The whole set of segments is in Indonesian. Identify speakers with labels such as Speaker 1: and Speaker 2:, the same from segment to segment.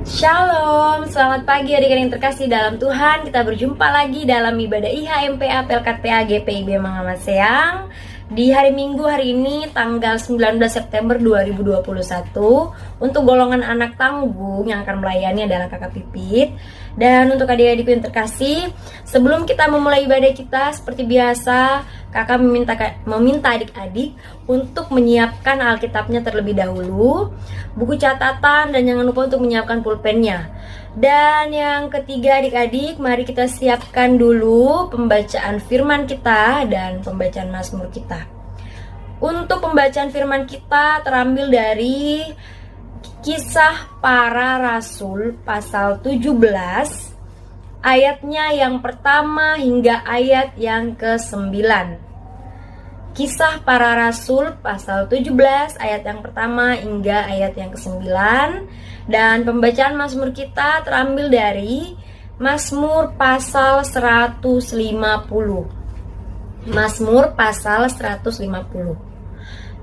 Speaker 1: Shalom, selamat pagi adik-adik yang terkasih dalam Tuhan. Kita berjumpa lagi dalam ibadah IHMPA Pelkat PA GPIB Mangamaseang di hari Minggu hari ini tanggal 19 September 2021 untuk golongan anak tanggung yang akan melayani adalah kakak Pipit. Dan untuk adik-adikku yang terkasih, sebelum kita memulai ibadah kita seperti biasa, kakak meminta adik-adik untuk menyiapkan Alkitabnya terlebih dahulu, buku catatan, dan jangan lupa untuk menyiapkan pulpennya. Dan yang ketiga adik-adik, mari kita siapkan dulu pembacaan firman kita dan pembacaan Mazmur kita. Untuk pembacaan firman kita terambil dari Kisah Para Rasul pasal 17, ayatnya yang pertama hingga ayat yang ke-9. Kisah Para Rasul pasal 17 ayat yang pertama hingga ayat yang ke-9. Dan pembacaan Mazmur kita terambil dari Mazmur pasal 150. Mazmur pasal 150.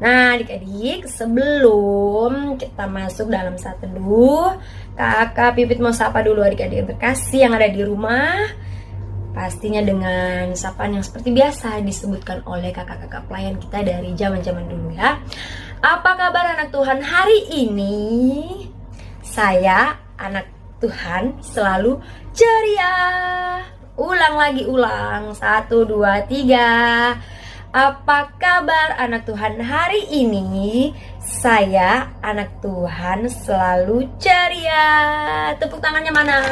Speaker 1: Nah adik-adik, sebelum kita masuk dalam saat teduh, kakak Pipit mau sapa dulu adik-adik yang terkasih yang ada di rumah. Pastinya dengan sapaan yang seperti biasa disebutkan oleh kakak-kakak pelayan kita dari zaman-zaman dulu ya. Apa kabar anak Tuhan hari ini? Saya anak Tuhan selalu ceria. Ulang lagi, ulang. 1, 2, 3. Apa kabar anak Tuhan hari ini? Saya anak Tuhan selalu ceria. Tepuk tangannya mana?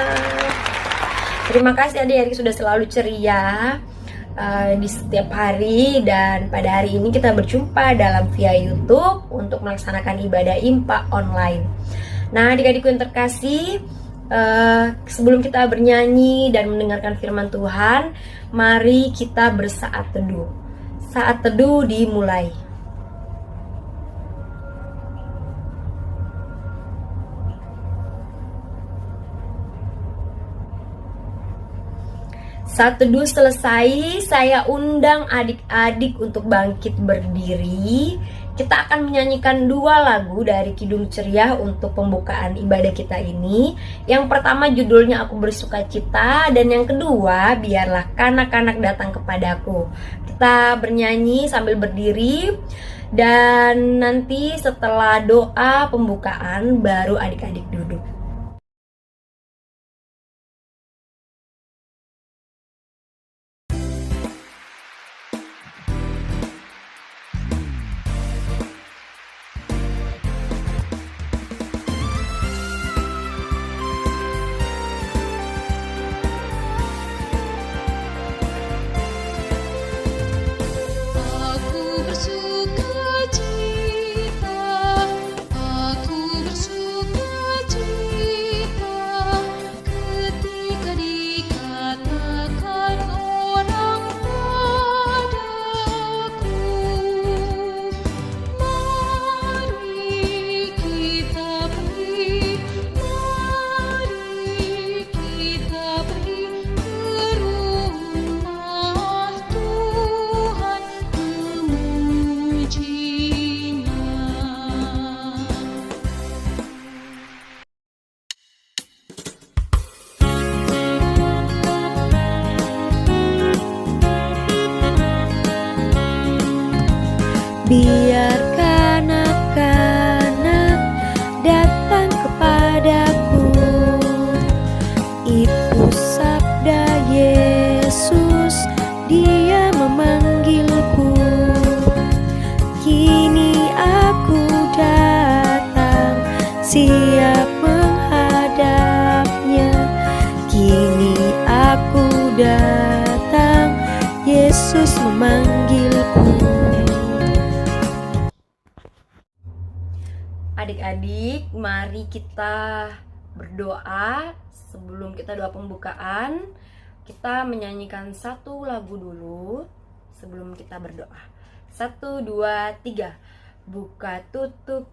Speaker 1: Terima kasih adik-adik sudah selalu ceria di setiap hari. Dan pada hari ini kita berjumpa dalam via YouTube untuk melaksanakan ibadah IMPA online. Nah adik-adikku yang terkasih, sebelum kita bernyanyi dan mendengarkan firman Tuhan, mari kita bersaat teduh. Saat teduh dimulai. Saat teduh selesai, saya undang adik-adik untuk bangkit berdiri. Kita akan menyanyikan 2 lagu dari Kidung Ceria untuk pembukaan ibadah kita ini. Yang pertama judulnya Aku Bersukacita, dan yang kedua Biarlah Kanak-kanak Datang Kepadaku. Kita bernyanyi sambil berdiri, dan nanti setelah doa pembukaan baru adik-adik duduk. Biarkan anak-anak datang kepadaku. Itu sabda Yesus, Dia memanggilku. Kini aku datang, siap menghadapnya. Kini aku datang, Yesus memanggilku. Adik-adik, mari kita berdoa. Sebelum kita doa pembukaan, kita menyanyikan 1 lagu dulu sebelum kita berdoa. 1, 2, 3. Buka tutup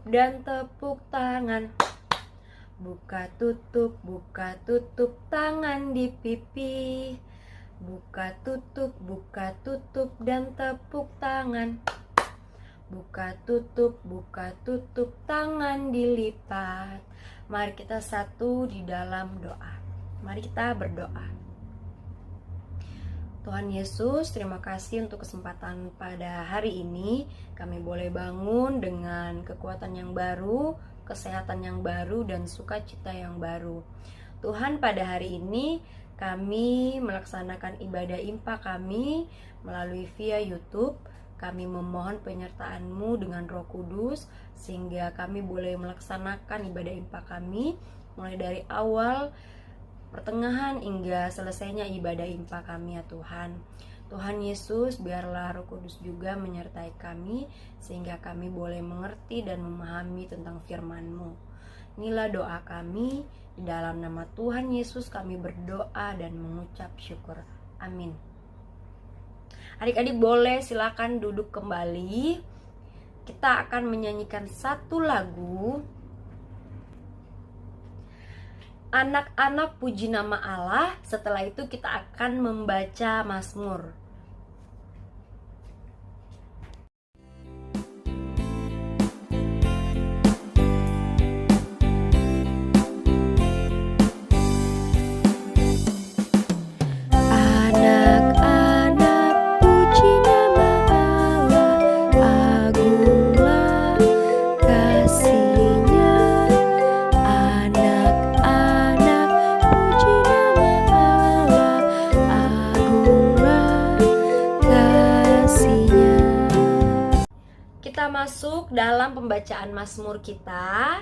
Speaker 1: dan tepuk tangan. buka tutup tangan di pipi. Buka tutup dan tepuk tangan. Buka tutup tangan dilipat. Mari kita satu di dalam doa. Mari kita berdoa. Tuhan Yesus, terima kasih untuk kesempatan pada hari ini. Kami boleh bangun dengan kekuatan yang baru, kesehatan yang baru, dan sukacita yang baru. Tuhan, pada hari ini kami melaksanakan ibadah impa kami melalui via YouTube. Kami memohon penyertaan-Mu dengan Roh Kudus sehingga kami boleh melaksanakan ibadah impa kami mulai dari awal, pertengahan hingga selesainya ibadah impa kami ya Tuhan. Tuhan Yesus, biarlah Roh Kudus juga menyertai kami sehingga kami boleh mengerti dan memahami tentang firman-Mu. Inilah doa kami, di dalam nama Tuhan Yesus kami berdoa dan mengucap syukur. Amin. Adik-adik boleh silakan duduk kembali. Kita akan menyanyikan satu lagu. Anak-anak puji nama Allah. Setelah itu kita akan membaca Mazmur. Masuk dalam pembacaan Mazmur kita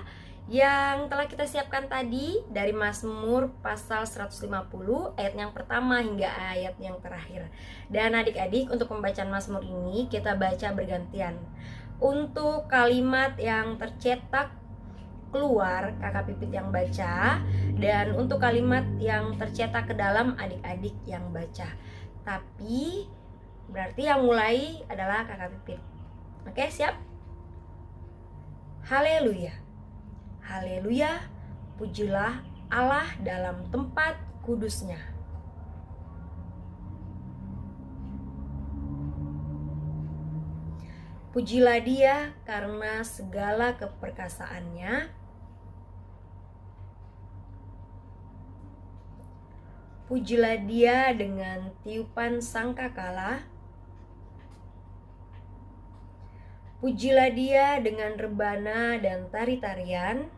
Speaker 1: yang telah kita siapkan tadi dari Mazmur pasal 150 ayat yang pertama hingga ayat yang terakhir. Dan adik-adik, untuk pembacaan Mazmur ini kita baca bergantian. Untuk kalimat yang tercetak keluar kakak Pipit yang baca, dan untuk kalimat yang tercetak ke dalam adik-adik yang baca. Tapi berarti yang mulai adalah kakak Pipit. Oke, siap? Haleluya. Haleluya. Pujilah Allah dalam tempat kudusnya. Pujilah Dia karena segala keperkasaannya. Pujilah Dia dengan tiupan sangkakala. Pujilah Dia dengan rebana dan tari-tarian.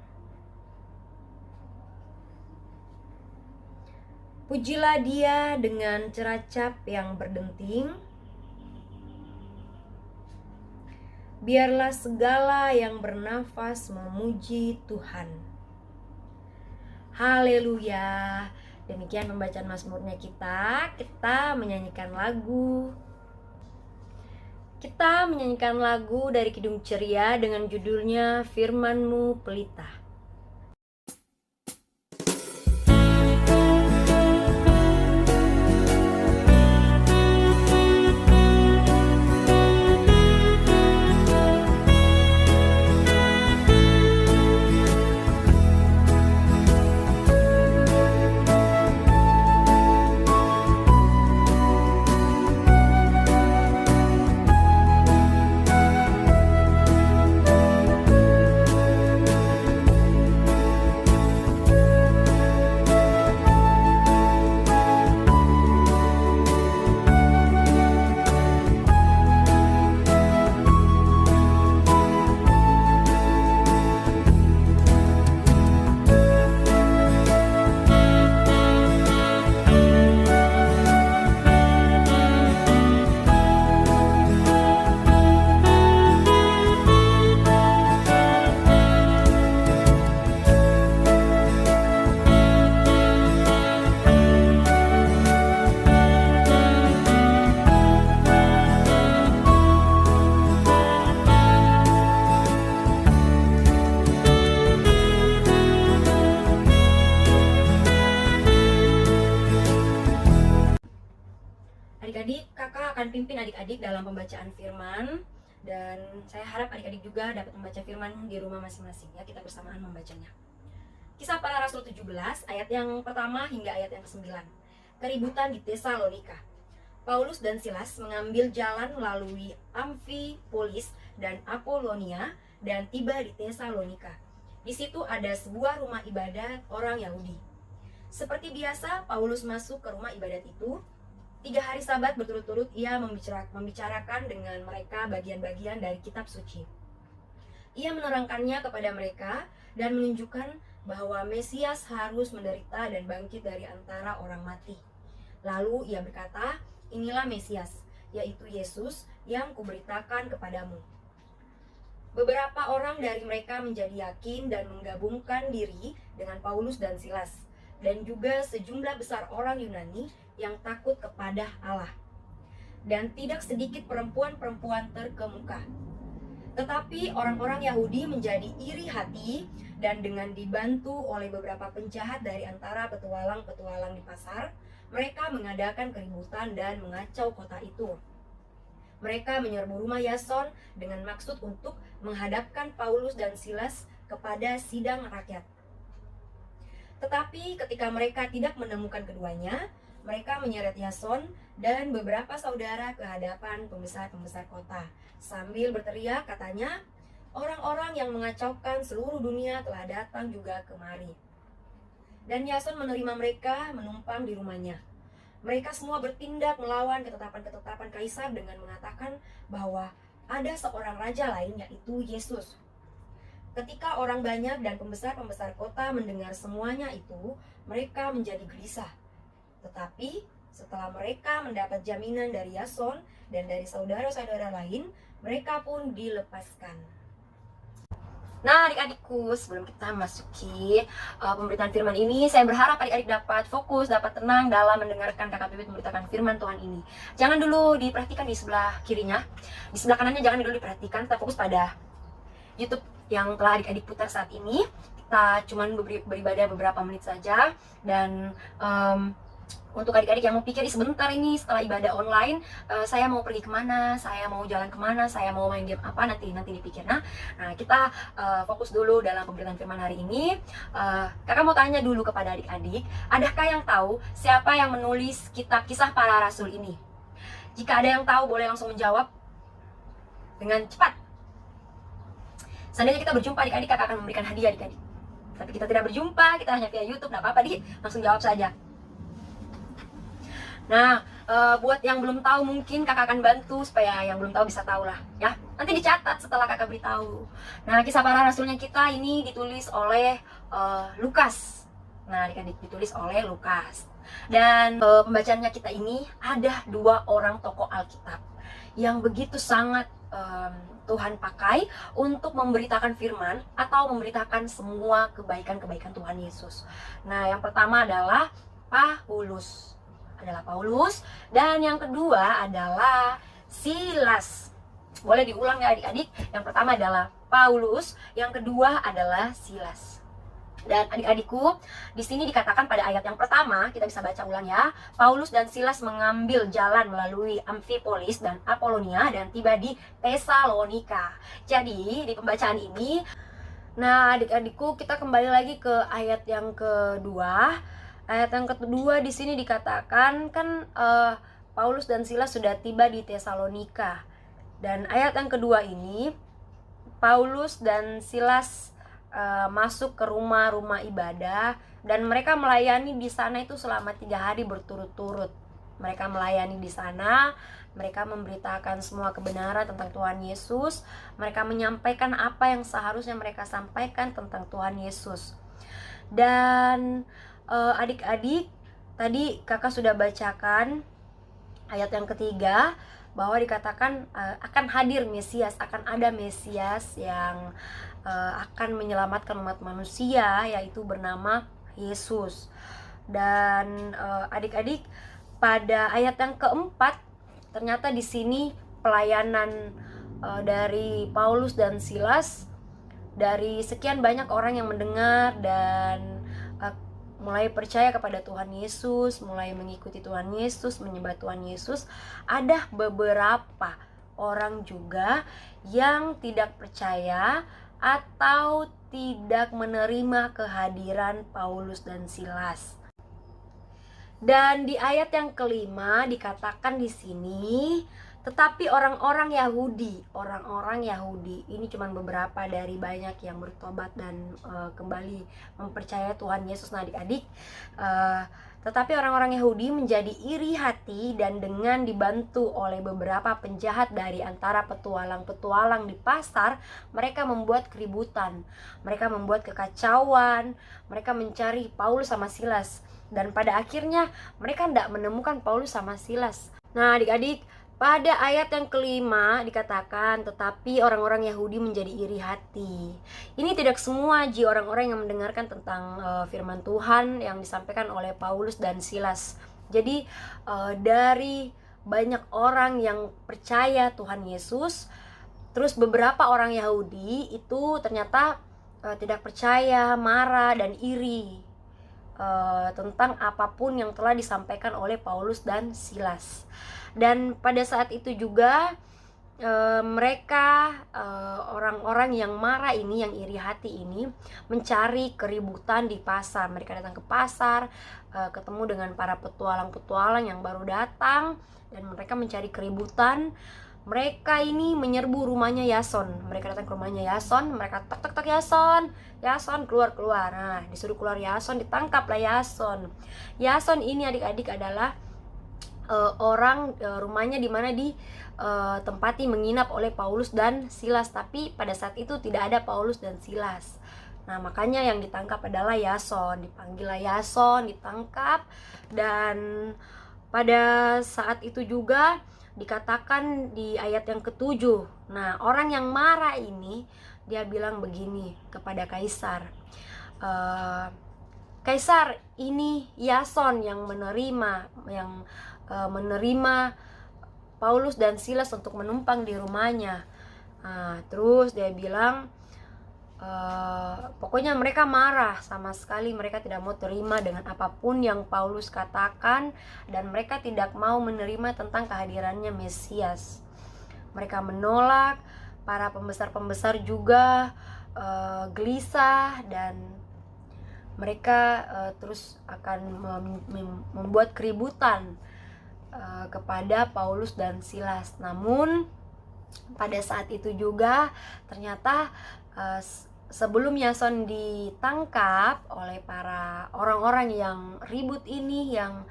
Speaker 1: Pujilah Dia dengan ceracap yang berdenting. Biarlah segala yang bernafas memuji Tuhan. Haleluya. Demikian pembacaan Mazmurnya kita. Kita menyanyikan lagu. Kita menyanyikan lagu dari Kidung Ceria dengan judulnya Firman-Mu Pelita. Adik-adik, kakak akan pimpin adik-adik dalam pembacaan firman. Dan saya harap adik-adik juga dapat membaca firman di rumah masing-masing ya, kita bersamaan membacanya. Kisah Para Rasul 17 ayat yang pertama hingga ayat yang ke-9. Keributan di Tesalonika. Paulus dan Silas mengambil jalan melalui Amfipolis dan Apolonia dan tiba di Tesalonika. Di situ ada sebuah rumah ibadat orang Yahudi. Seperti biasa, Paulus masuk ke rumah ibadat itu. 3 hari Sabat berturut-turut ia membicarakan dengan mereka bagian-bagian dari kitab suci. Ia menerangkannya kepada mereka dan menunjukkan bahwa Mesias harus menderita dan bangkit dari antara orang mati. Lalu ia berkata, inilah Mesias, yaitu Yesus yang kuberitakan kepadamu. Beberapa orang dari mereka menjadi yakin dan menggabungkan diri dengan Paulus dan Silas, dan juga sejumlah besar orang Yunani yang takut kepada Allah. Dan tidak sedikit perempuan-perempuan terkemuka. Tetapi orang-orang Yahudi menjadi iri hati dan dengan dibantu oleh beberapa penjahat dari antara petualang-petualang di pasar, mereka mengadakan keributan dan mengacau kota itu. Mereka menyerbu rumah Yason dengan maksud untuk menghadapkan Paulus dan Silas kepada sidang rakyat. Tetapi ketika mereka tidak menemukan keduanya, mereka menyeret Yason dan beberapa saudara ke hadapan pembesar-pembesar kota. Sambil berteriak katanya, orang-orang yang mengacaukan seluruh dunia telah datang juga kemari. Dan Yason menerima mereka menumpang di rumahnya. Mereka semua bertindak melawan ketetapan-ketetapan Kaisar dengan mengatakan bahwa ada seorang raja lain, yaitu Yesus. Ketika orang banyak dan pembesar-pembesar kota mendengar semuanya itu, mereka menjadi gelisah. Tetapi setelah mereka mendapat jaminan dari Yason dan dari saudara-saudara lain, mereka pun dilepaskan. Nah adik-adikku, sebelum kita masuki pemberitaan firman ini, saya berharap adik-adik dapat fokus, dapat tenang dalam mendengarkan kakak Bibit memberitakan firman Tuhan ini. Jangan dulu diperhatikan di sebelah kirinya, di sebelah kanannya jangan dulu diperhatikan, kita fokus pada YouTube yang telah adik-adik putar saat ini. Kita cuman beribadah beberapa menit saja, dan untuk adik-adik yang mau pikir sebentar ini setelah ibadah online, saya mau pergi kemana, saya mau jalan kemana, saya mau main game apa, nanti dipikir. Nah kita fokus dulu dalam pemberitaan firman hari ini. Kakak mau tanya dulu kepada adik-adik, adakah yang tahu siapa yang menulis kitab Kisah Para Rasul ini? Jika ada yang tahu boleh langsung menjawab dengan cepat. Seandainya kita berjumpa adik-adik, kakak akan memberikan hadiah adik-adik. Tapi kita tidak berjumpa, kita hanya via YouTube, tidak apa-apa, langsung jawab saja. Nah, buat yang belum tahu mungkin kakak akan bantu supaya yang belum tahu bisa tahu lah, ya. Nanti dicatat setelah kakak beritahu. Nah, Kisah Para Rasulnya kita ini ditulis oleh Lukas. Nah, adik-adik, ditulis oleh Lukas. Dan pembacaannya kita ini ada 2 orang tokoh Alkitab yang begitu sangat Tuhan pakai untuk memberitakan firman atau memberitakan semua kebaikan-kebaikan Tuhan Yesus. Nah, yang pertama adalah Paulus. Dan yang kedua adalah Silas. Boleh diulang ya adik-adik? Yang pertama adalah Paulus, yang kedua adalah Silas. Dan adik-adikku, di sini dikatakan pada ayat yang pertama, kita bisa baca ulang ya. Paulus dan Silas mengambil jalan melalui Amfipolis dan Apolonia dan tiba di Tesalonika. Jadi di pembacaan ini, nah adik-adikku, kita kembali lagi ke ayat yang kedua. Ayat yang kedua di sini dikatakan kan Paulus dan Silas sudah tiba di Tesalonika. Dan ayat yang kedua ini, Paulus dan Silas masuk ke rumah-rumah ibadah dan mereka melayani di sana itu selama 3 hari berturut-turut. Mereka melayani di sana, mereka memberitakan semua kebenaran tentang Tuhan Yesus, mereka menyampaikan apa yang seharusnya mereka sampaikan tentang Tuhan Yesus. Dan adik-adik, tadi kakak sudah bacakan ayat yang ketiga bahwa dikatakan akan hadir Mesias, akan ada Mesias yang akan menyelamatkan umat manusia, yaitu bernama Yesus. Dan adik-adik, pada ayat yang keempat ternyata di sini pelayanan dari Paulus dan Silas, dari sekian banyak orang yang mendengar dan mulai percaya kepada Tuhan Yesus, mulai mengikuti Tuhan Yesus, menyembah Tuhan Yesus, ada beberapa orang juga yang tidak percaya atau tidak menerima kehadiran Paulus dan Silas. Dan di ayat yang kelima dikatakan di sini, tetapi orang-orang Yahudi, ini cuma beberapa dari banyak yang bertobat dan kembali mempercayai Tuhan Yesus. Nah adik-adik, tetapi orang-orang Yahudi menjadi iri hati dan dengan dibantu oleh beberapa penjahat dari antara petualang-petualang di pasar, mereka membuat keributan, mereka membuat kekacauan, mereka mencari Paulus sama Silas. Dan pada akhirnya mereka tidak menemukan Paulus sama Silas. Nah adik-adik, pada ayat yang kelima dikatakan, tetapi orang-orang Yahudi menjadi iri hati. Ini tidak semua orang-orang yang mendengarkan tentang firman Tuhan yang disampaikan oleh Paulus dan Silas. Jadi dari banyak orang yang percaya Tuhan Yesus, terus beberapa orang Yahudi itu ternyata tidak percaya, marah dan iri tentang apapun yang telah disampaikan oleh Paulus dan Silas. Dan pada saat itu juga mereka orang-orang yang marah ini, yang iri hati ini, mencari keributan di pasar. Mereka datang ke pasar, ketemu dengan para petualang-petualang yang baru datang, dan mereka mencari keributan. Mereka ini menyerbu rumahnya Yason. Mereka datang ke rumahnya Yason, mereka tok Yason, keluar. Nah, disuruh keluar Yason, ditangkaplah Yason. Yason ini adik-adik adalah orang rumahnya dimana tempati menginap oleh Paulus dan Silas, tapi pada saat itu tidak ada Paulus dan Silas. Nah makanya yang ditangkap adalah Yason, dipanggillah Yason, ditangkap. Dan pada saat itu juga dikatakan di ayat yang ketujuh, nah orang yang marah ini dia bilang begini kepada Kaisar, Kaisar, ini Yason yang menerima Paulus dan Silas untuk menumpang di rumahnya. Nah, terus dia bilang, pokoknya mereka marah sama sekali, mereka tidak mau terima dengan apapun yang Paulus katakan, dan mereka tidak mau menerima tentang kehadirannya Mesias. Mereka menolak, para pembesar-pembesar juga gelisah, dan mereka terus akan membuat keributan kepada Paulus dan Silas. Namun pada saat itu juga ternyata sebelum Yason ditangkap oleh para orang-orang yang ribut ini, yang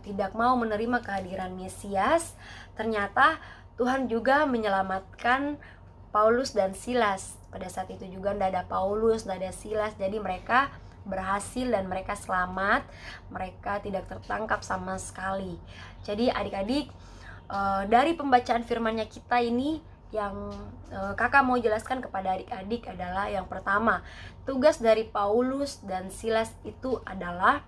Speaker 1: tidak mau menerima kehadiran Mesias, ternyata Tuhan juga menyelamatkan Paulus dan Silas. Pada saat itu juga tidak ada Paulus, tidak ada Silas, jadi mereka berhasil dan mereka selamat, mereka tidak tertangkap sama sekali. Jadi adik-adik, dari pembacaan firman-Nya kita ini, yang kakak mau jelaskan kepada adik-adik adalah, yang pertama, tugas dari Paulus dan Silas itu adalah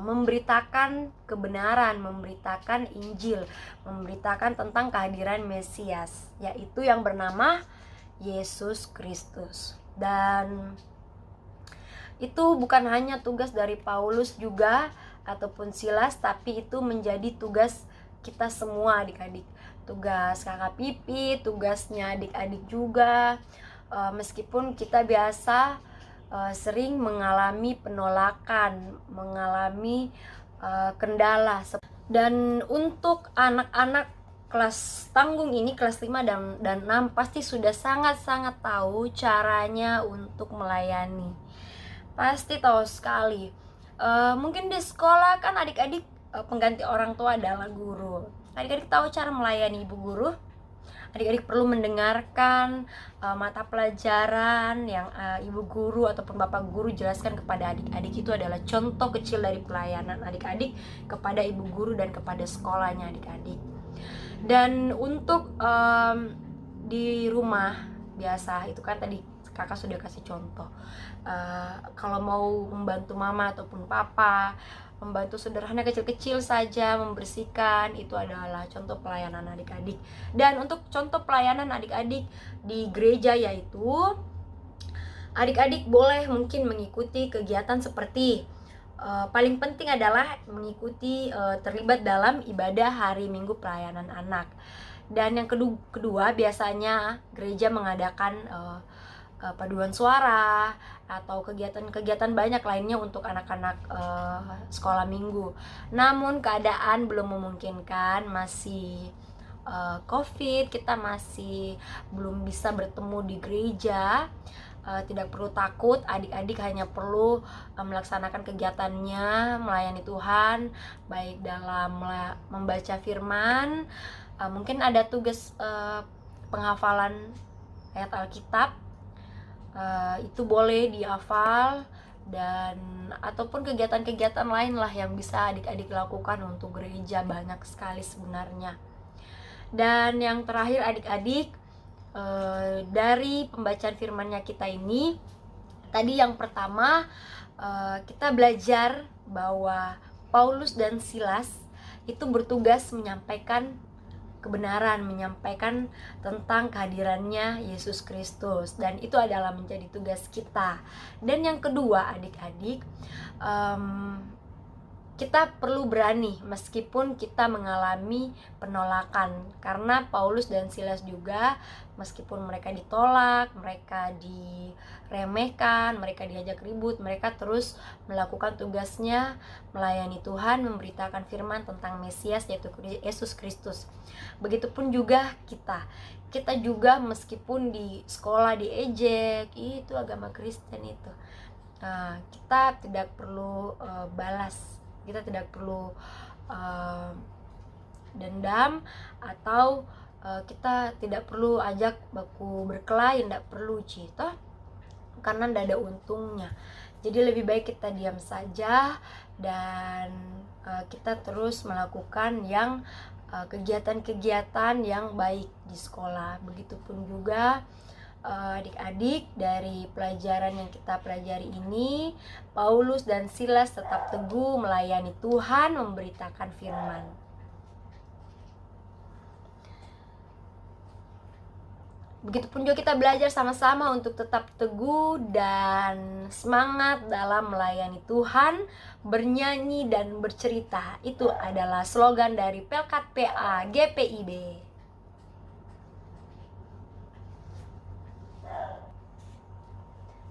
Speaker 1: memberitakan kebenaran, memberitakan Injil, memberitakan tentang kehadiran Mesias, yaitu yang bernama Yesus Kristus. Dan itu bukan hanya tugas dari Paulus juga ataupun Silas, tapi itu menjadi tugas kita semua adik-adik. Tugas kakak Pipi, tugasnya adik-adik juga. Meskipun kita biasa sering mengalami penolakan, mengalami kendala. Dan untuk anak-anak kelas tanggung ini, kelas 5 dan 6, pasti sudah sangat-sangat tahu caranya untuk melayani. Pasti tahu sekali. Mungkin di sekolah kan adik-adik pengganti orang tua adalah guru. Adik-adik tahu cara melayani ibu guru. Adik-adik perlu mendengarkan mata pelajaran yang ibu guru ataupun bapak guru jelaskan kepada adik-adik. Itu adalah contoh kecil dari pelayanan adik-adik kepada ibu guru dan kepada sekolahnya adik-adik. Dan untuk di rumah biasa itu kan tadi kakak sudah kasih contoh, kalau mau membantu mama ataupun papa, membantu sederhana kecil-kecil saja, membersihkan, itu adalah contoh pelayanan adik-adik. Dan untuk contoh pelayanan adik-adik di gereja, yaitu adik-adik boleh mungkin mengikuti kegiatan seperti paling penting adalah mengikuti terlibat dalam ibadah hari Minggu pelayanan anak. Dan yang kedua biasanya gereja mengadakan paduan suara atau kegiatan-kegiatan banyak lainnya untuk anak-anak sekolah minggu. Namun keadaan belum memungkinkan, masih COVID, kita masih belum bisa bertemu di gereja. Tidak perlu takut, adik-adik hanya perlu melaksanakan kegiatannya, melayani Tuhan, baik dalam membaca firman, mungkin ada tugas penghafalan ayat Alkitab, itu boleh dihafal, dan ataupun kegiatan-kegiatan lain lah yang bisa adik-adik lakukan untuk gereja, banyak sekali sebenarnya. Dan yang terakhir adik-adik, dari pembacaan firman-Nya kita ini, tadi yang pertama kita belajar bahwa Paulus dan Silas itu bertugas menyampaikan kebenaran, menyampaikan tentang kehadirannya Yesus Kristus, dan itu adalah menjadi tugas kita. Dan yang kedua adik-adik, kita perlu berani meskipun kita mengalami penolakan, karena Paulus dan Silas juga meskipun mereka ditolak, mereka diremehkan, mereka diajak ribut, mereka terus melakukan tugasnya melayani Tuhan, memberitakan firman tentang Mesias yaitu Yesus Kristus. Begitupun juga kita juga meskipun di sekolah diejek, itu agama Kristen itu, kita tidak perlu balas, kita tidak perlu dendam, atau kita tidak perlu ajak baku berkelahi, tidak perlu cita, karena tidak ada untungnya. Jadi lebih baik kita diam saja dan kita terus melakukan yang kegiatan-kegiatan yang baik di sekolah. Begitupun juga adik-adik, dari pelajaran yang kita pelajari ini, Paulus dan Silas tetap teguh melayani Tuhan, memberitakan firman. Begitupun juga kita belajar sama-sama untuk tetap teguh dan semangat dalam melayani Tuhan, bernyanyi dan bercerita. Itu adalah slogan dari Pelkat PA GPIB.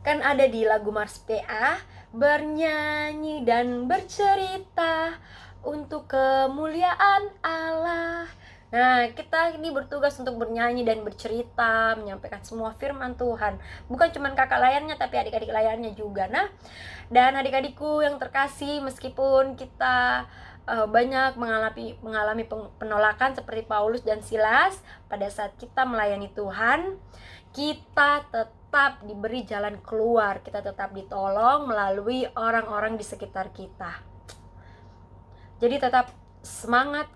Speaker 1: Kan ada di lagu Mars PA, bernyanyi dan bercerita untuk kemuliaan Allah. Nah, kita ini bertugas untuk bernyanyi dan bercerita, menyampaikan semua firman Tuhan. Bukan cuma kakak layarnya, tapi adik-adik layarnya juga. Nah, dan adik-adikku yang terkasih, meskipun kita banyak mengalami penolakan seperti Paulus dan Silas, pada saat kita melayani Tuhan, kita tetap diberi jalan keluar, kita tetap ditolong melalui orang-orang di sekitar kita. Jadi tetap semangat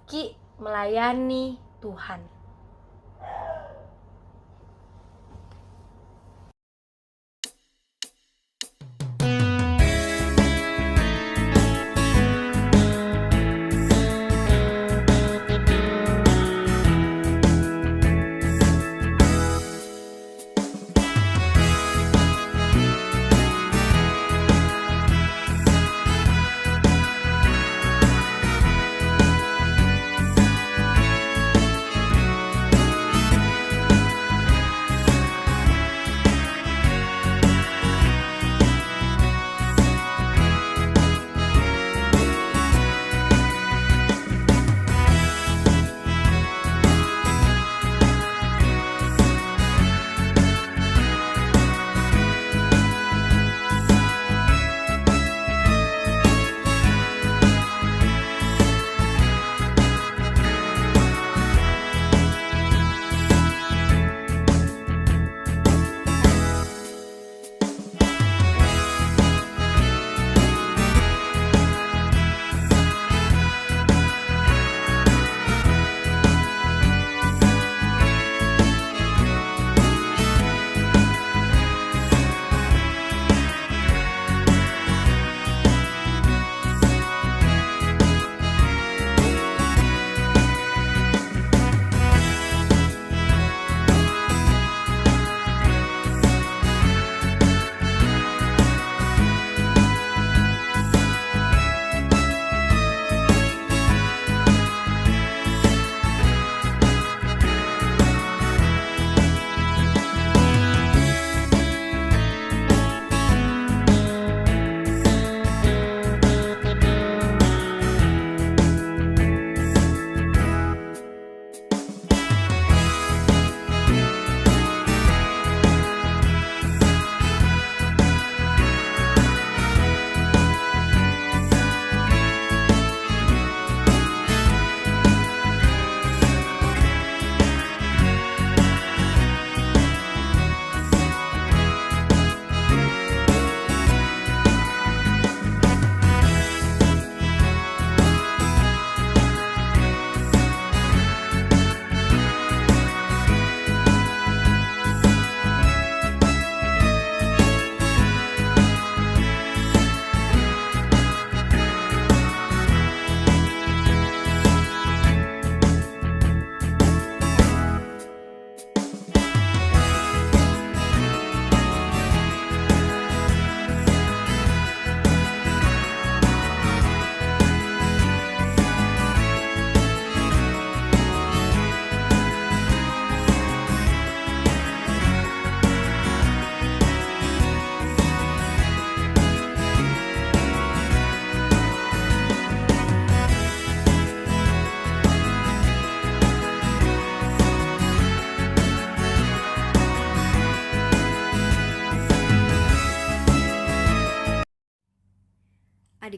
Speaker 1: melayani Tuhan.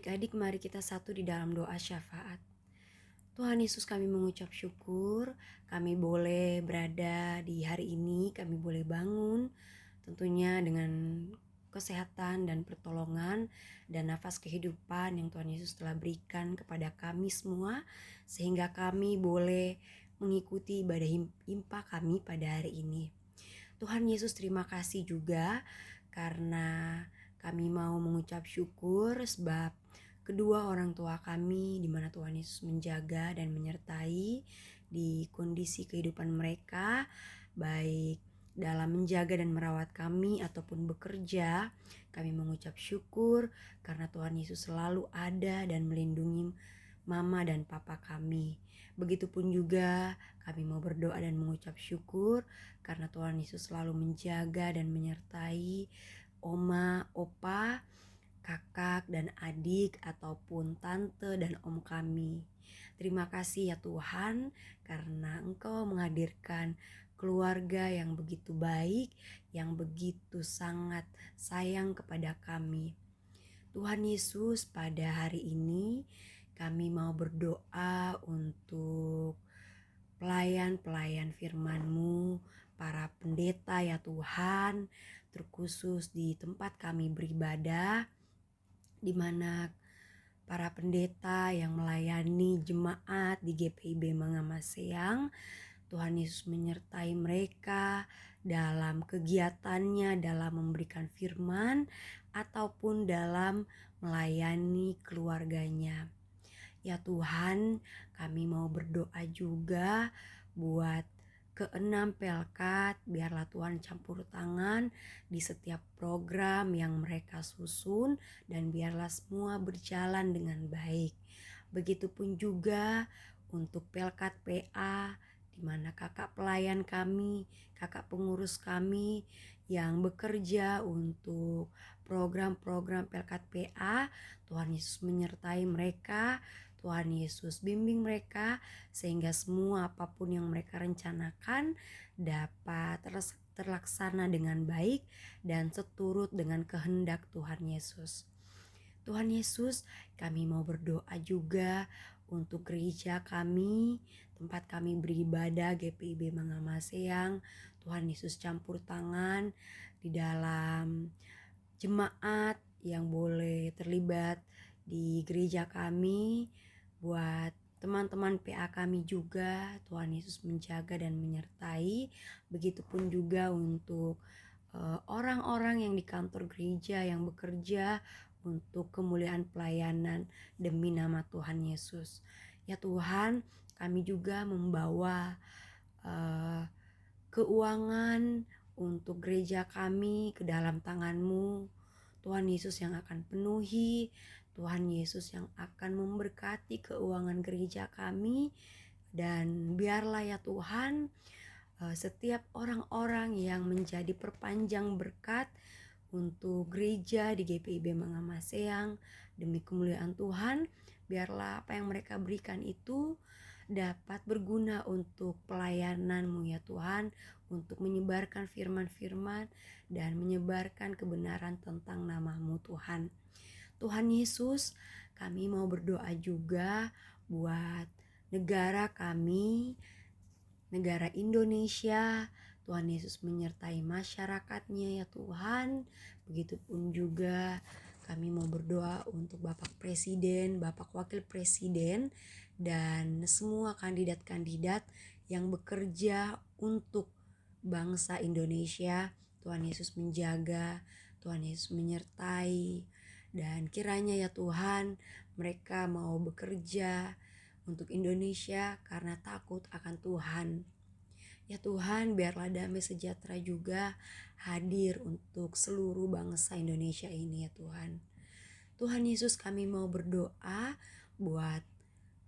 Speaker 2: adik-adik, mari kita satu di dalam doa syafaat. Tuhan Yesus, kami mengucap syukur kami boleh berada di hari ini, kami boleh bangun tentunya dengan kesehatan dan pertolongan dan nafas kehidupan yang Tuhan Yesus telah berikan kepada kami semua, sehingga kami boleh mengikuti ibadah impa kami pada hari ini. Tuhan Yesus, terima kasih juga karena kami mau mengucap syukur sebab kedua orang tua kami di mana Tuhan Yesus menjaga dan menyertai di kondisi kehidupan mereka, baik dalam menjaga dan merawat kami ataupun bekerja. Kami mengucap syukur karena Tuhan Yesus selalu ada dan melindungi mama dan papa kami. Begitupun juga kami mau berdoa dan mengucap syukur karena Tuhan Yesus selalu menjaga dan menyertai oma, opa, kakak dan adik ataupun tante dan om kami. Terima kasih ya Tuhan karena Engkau menghadirkan keluarga yang begitu baik, yang begitu sangat sayang kepada kami. Tuhan Yesus, pada hari ini kami mau berdoa untuk pelayan-pelayan firman-Mu, para pendeta ya Tuhan, terkhusus di tempat kami beribadah, di mana para pendeta yang melayani jemaat di GPIB Mangamaseang, Tuhan Yesus menyertai mereka dalam kegiatannya, dalam memberikan firman ataupun dalam melayani keluarganya. Ya Tuhan, kami mau berdoa juga buat keenam Pelkat, biarlah Tuhan campur tangan di setiap program yang mereka susun dan biarlah semua berjalan dengan baik. Begitupun juga untuk Pelkat PA, di mana kakak pelayan kami, kakak pengurus kami yang bekerja untuk program-program Pelkat PA. Tuhan Yesus menyertai mereka, Tuhan Yesus bimbing mereka sehingga semua apapun yang mereka rencanakan dapat terlaksana dengan baik dan seturut dengan kehendak Tuhan Yesus. Tuhan Yesus, kami mau berdoa juga untuk gereja kami, tempat kami beribadah GPIB Mangamaseang. Tuhan Yesus campur tangan di dalam jemaat yang boleh terlibat di gereja kami. Buat teman-teman PA kami juga, Tuhan Yesus menjaga dan menyertai. Begitupun juga untuk orang-orang yang di kantor gereja yang bekerja untuk kemuliaan pelayanan demi nama Tuhan Yesus. Ya Tuhan, kami juga membawa keuangan untuk gereja kami ke dalam tangan-Mu. Tuhan Yesus yang akan penuhi, Tuhan Yesus yang akan memberkati keuangan gereja kami. Dan biarlah ya Tuhan, setiap orang-orang yang menjadi perpanjang berkat untuk gereja di GPIB Mangamaseang demi kemuliaan Tuhan, biarlah apa yang mereka berikan itu dapat berguna untuk pelayanan-Mu ya Tuhan, untuk menyebarkan firman-firman dan menyebarkan kebenaran tentang nama-Mu Tuhan. Tuhan Yesus, kami mau berdoa juga buat negara kami, negara Indonesia. Tuhan Yesus menyertai masyarakatnya ya Tuhan. Begitupun juga kami mau berdoa untuk Bapak Presiden, Bapak Wakil Presiden, dan semua kandidat-kandidat yang bekerja untuk bangsa Indonesia. Tuhan Yesus menjaga, Tuhan Yesus menyertai, dan kiranya ya Tuhan mereka mau bekerja untuk Indonesia karena takut akan Tuhan. Ya Tuhan, biarlah damai sejahtera juga hadir untuk seluruh bangsa Indonesia ini ya Tuhan. Tuhan Yesus, kami mau berdoa buat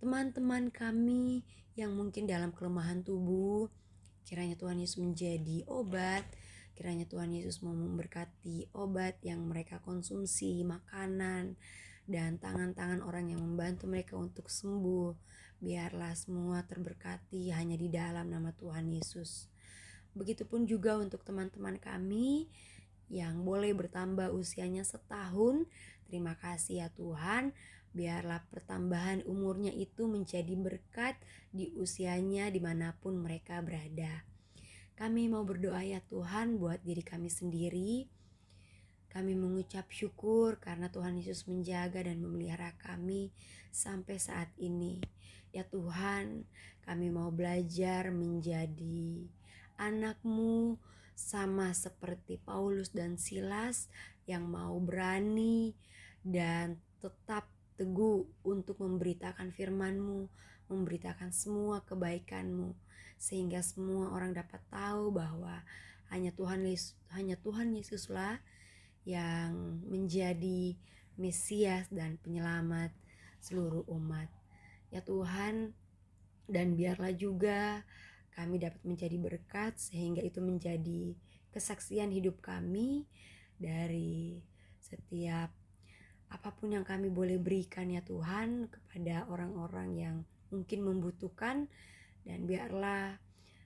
Speaker 2: teman-teman kami yang mungkin dalam kelemahan tubuh. Kiranya Tuhan Yesus menjadi obat. Kiranya Tuhan Yesus mau memberkati obat yang mereka konsumsi, makanan, dan tangan-tangan orang yang membantu mereka untuk sembuh. Biarlah semua terberkati hanya di dalam nama Tuhan Yesus. Begitupun juga untuk teman-teman kami yang boleh bertambah usianya setahun. Terima kasih ya Tuhan, biarlah pertambahan umurnya itu menjadi berkat di usianya dimanapun mereka berada. Kami mau berdoa ya Tuhan buat diri kami sendiri. Kami mengucap syukur karena Tuhan Yesus menjaga dan memelihara kami sampai saat ini. Ya Tuhan, kami mau belajar menjadi anak-Mu sama seperti Paulus dan Silas yang mau berani dan tetap teguh untuk memberitakan firman-Mu, memberitakan semua kebaikan-Mu, sehingga semua orang dapat tahu bahwa hanya Tuhan Yesuslah yang menjadi Mesias dan penyelamat seluruh umat. Ya Tuhan, dan biarlah juga kami dapat menjadi berkat sehingga itu menjadi kesaksian hidup kami dari setiap apapun yang kami boleh berikan ya Tuhan kepada orang-orang yang mungkin membutuhkan, dan biarlah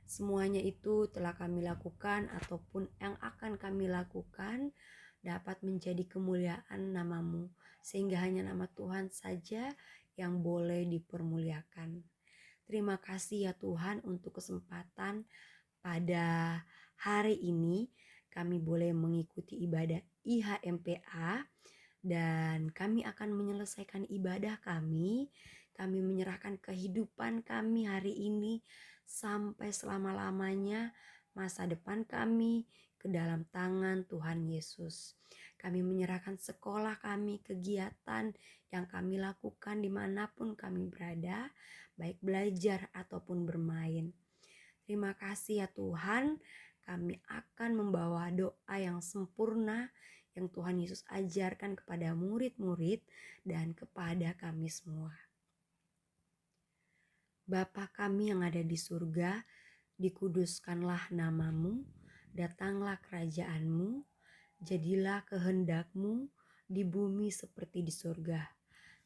Speaker 2: semuanya itu telah kami lakukan ataupun yang akan kami lakukan dapat menjadi kemuliaan nama-Mu, sehingga hanya nama Tuhan saja yang boleh dipermuliakan. Terima kasih ya Tuhan untuk kesempatan pada hari ini kami boleh mengikuti ibadah IHMPA, dan kami akan menyelesaikan ibadah kami. Kami menyerahkan kehidupan kami hari ini sampai selama-lamanya, masa depan kami ke dalam tangan Tuhan Yesus. Kami menyerahkan sekolah kami, kegiatan yang kami lakukan dimanapun kami berada, baik belajar ataupun bermain. Terima kasih ya Tuhan, kami akan membawa doa yang sempurna yang Tuhan Yesus ajarkan kepada murid-murid dan kepada kami semua. Bapa kami yang ada di surga, dikuduskanlah nama-Mu, datanglah kerajaan-Mu, jadilah kehendak-Mu di bumi seperti di surga.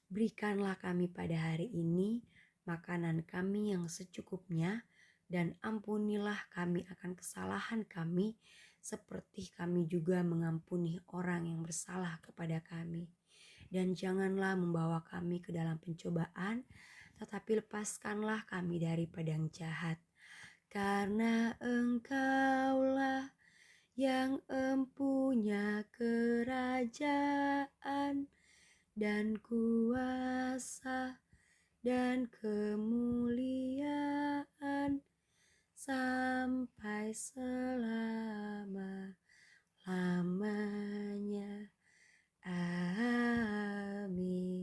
Speaker 2: Berikanlah kami pada hari ini makanan kami yang secukupnya, dan ampunilah kami akan kesalahan kami, seperti kami juga mengampuni orang yang bersalah kepada kami. Dan janganlah membawa kami ke dalam pencobaan, tetapi lepaskanlah kami daripada yang jahat. Karena Engkaulah yang empunya kerajaan dan kuasa dan kemuliaan sampai selama-lamanya. Amin.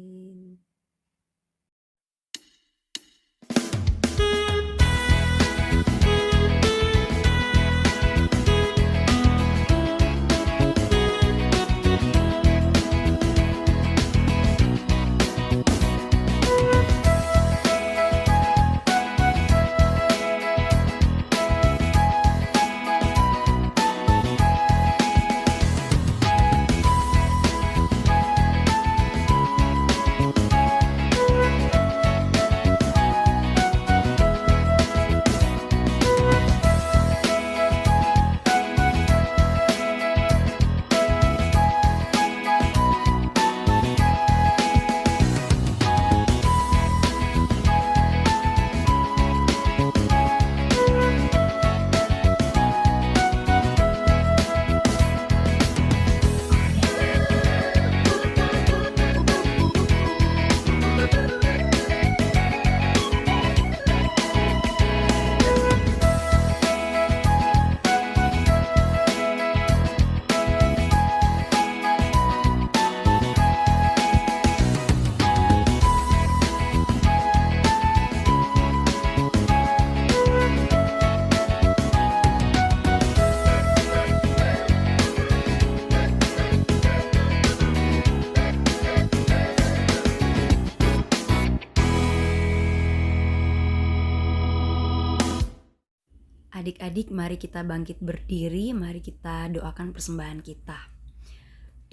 Speaker 2: Adik-adik, mari kita bangkit berdiri, mari kita doakan persembahan kita.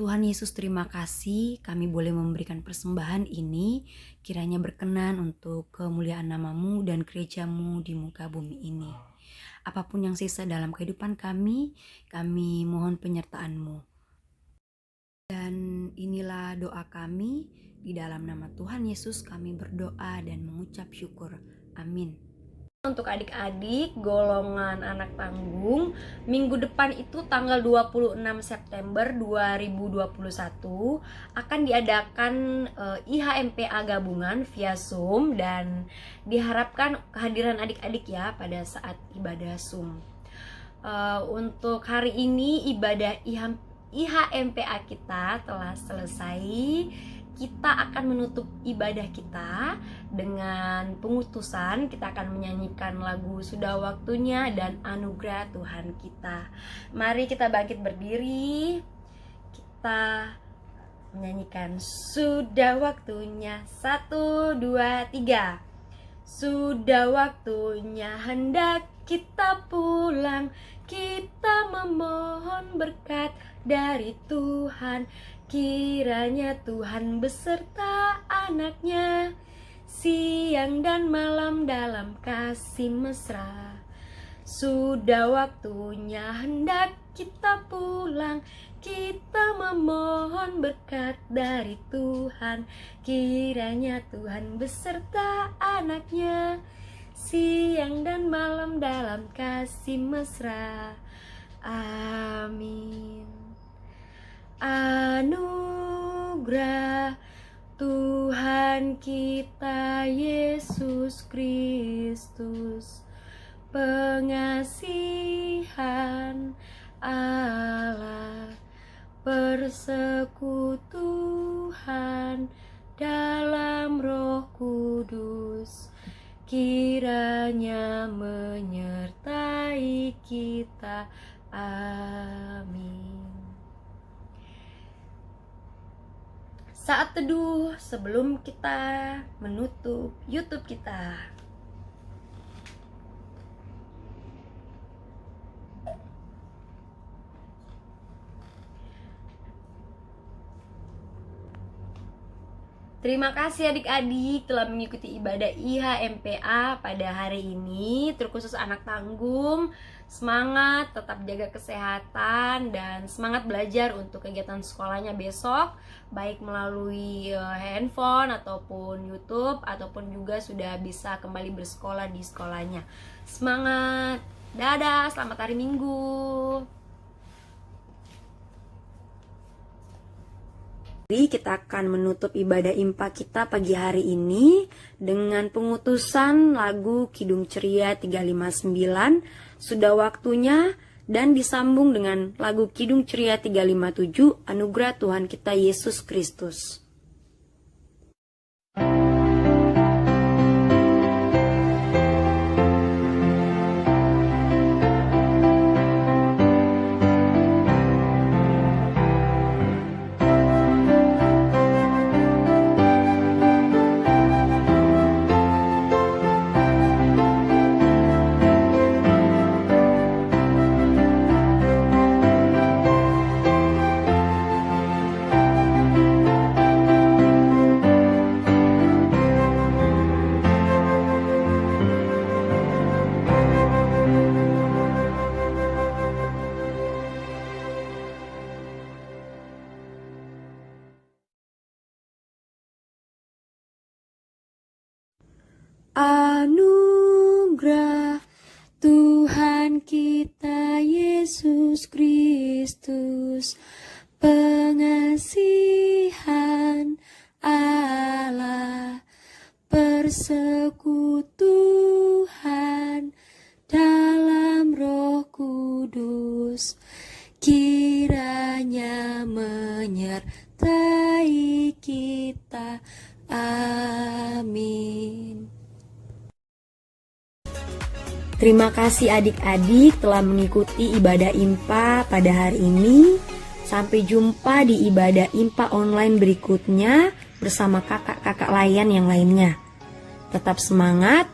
Speaker 2: Tuhan Yesus, terima kasih kami boleh memberikan persembahan ini, kiranya berkenan untuk kemuliaan nama-Mu dan gereja-Mu di muka bumi ini. Apapun yang sisa dalam kehidupan kami mohon penyertaan-Mu. Dan inilah doa kami, di dalam nama Tuhan Yesus kami berdoa dan mengucap syukur. Amin.
Speaker 1: Untuk adik-adik golongan anak tanggung, minggu depan itu tanggal 26 September 2021 akan diadakan IHMPA gabungan via Zoom, dan diharapkan kehadiran adik-adik ya pada saat ibadah Zoom. Untuk hari ini ibadah IHMPA kita telah selesai. Kita akan menutup ibadah kita dengan pengutusan. Kita akan menyanyikan lagu Sudah Waktunya dan Anugerah Tuhan Kita. Mari kita bangkit berdiri. Kita menyanyikan Sudah Waktunya. 1, 2, 3. Sudah waktunya hendak kita pulang. Kita memohon berkat dari Tuhan. Kiranya Tuhan beserta anaknya siang dan malam dalam kasih mesra. Sudah waktunya hendak kita pulang. Kita memohon berkat dari Tuhan. Kiranya Tuhan beserta anaknya siang dan malam dalam kasih mesra. Amin. Anugerah Tuhan kita Yesus Kristus, pengasihan Allah, persekutuan dalam Roh Kudus, kiranya menyertai kita. Amin. Saat teduh sebelum kita menutup YouTube kita. Terima kasih adik-adik telah mengikuti ibadah IHMPA pada hari ini. Terkhusus anak tanggung, semangat, tetap jaga kesehatan, dan semangat belajar untuk kegiatan sekolahnya besok, baik melalui handphone ataupun YouTube, ataupun juga sudah bisa kembali bersekolah di sekolahnya. Semangat, dadah, selamat hari Minggu.
Speaker 2: Kita akan menutup ibadah IMPA kita pagi hari ini dengan pengutusan lagu Kidung Ceria 359, Sudah Waktunya, dan disambung dengan lagu Kidung Ceria 357, Anugerah Tuhan kita Yesus Kristus. Anugerah Tuhan kita Yesus Kristus, pengasihan Allah, persekutuan dalam Roh Kudus, kiranya menyertai kita. Amin. Terima kasih adik-adik telah mengikuti ibadah IMPA pada hari ini. Sampai jumpa di ibadah IMPA online berikutnya bersama kakak-kakak layan yang lainnya. Tetap semangat,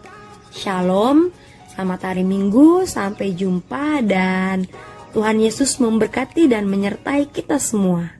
Speaker 2: shalom, selamat hari Minggu, sampai jumpa, dan Tuhan Yesus memberkati dan menyertai kita semua.